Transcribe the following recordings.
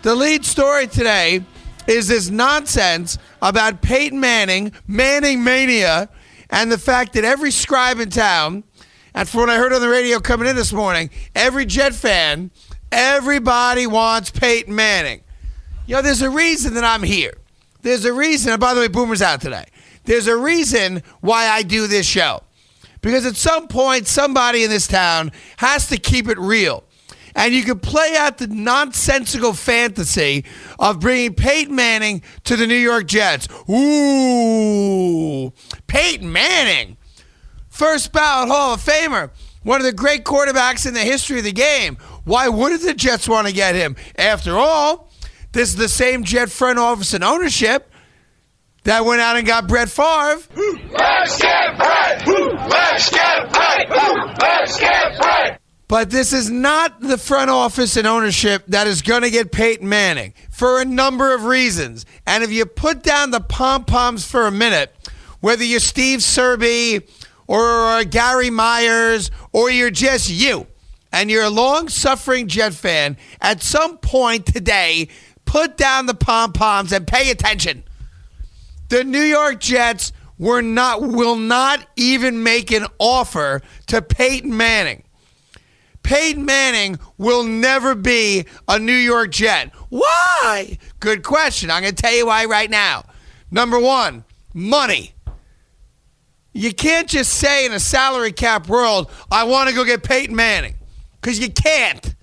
The lead story today is this nonsense about Peyton Manning, Manning mania, and the fact that every scribe in town, and from what I heard on the radio coming in this morning, every Jet fan, everybody wants Peyton Manning. You know, there's a reason that I'm here. There's a reason, and by the way, Boomer's out today. There's a reason why I do this show. Because at some point, somebody in this town has to keep it real. And you can play out the nonsensical fantasy of bringing Peyton Manning to the New York Jets. Ooh, Peyton Manning, first ballot Hall of Famer, one of the great quarterbacks in the history of the game. Why wouldn't the Jets want to get him? After all, this is the same Jet front office and ownership that went out and got Brett Favre. Let's get Brett! Let's get Brett! Let's get Brett! But this is not the front office and ownership that is going to get Peyton Manning for a number of reasons. And if you put down the pom-poms for a minute, whether you're Steve Serby or Gary Myers or you're just you, and you're a long-suffering Jet fan, at some point today, put down the pom-poms and pay attention. The New York Jets will not even make an offer to Peyton Manning. Peyton Manning will never be a New York Jet. Why? Good question. I'm going to tell you why right now. Number one, money. You can't just say in a salary cap world, I want to go get Peyton Manning, because you can't.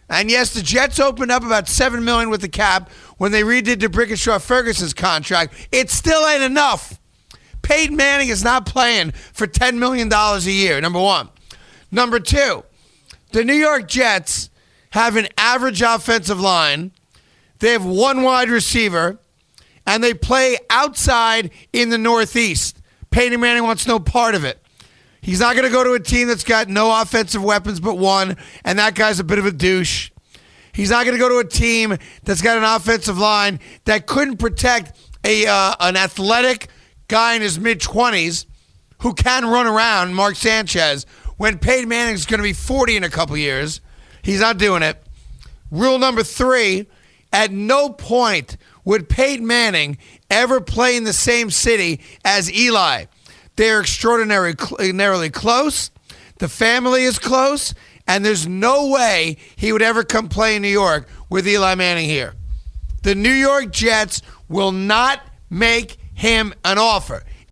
And yes, the Jets opened up about $7 million with the cap when they redid DeBrickashaw-Ferguson's contract. It still ain't enough. Peyton Manning is not playing for $10 million a year, number one. Number two, the New York Jets have an average offensive line. They have one wide receiver, and they play outside in the Northeast. Peyton Manning wants no part of it. He's not going to go to a team that's got no offensive weapons but one, and that guy's a bit of a douche. He's not going to go to a team that's got an offensive line that couldn't protect an athletic guy in his mid-20s who can run around, Mark Sanchez, when Peyton Manning's going to be 40 in a couple years. He's not doing it. Rule number 3, at no point would Peyton Manning ever play in the same city as Eli. They're extraordinarily close. The family is close. And there's no way he would ever come play in New York with Eli Manning here. The New York Jets will not make him an offer.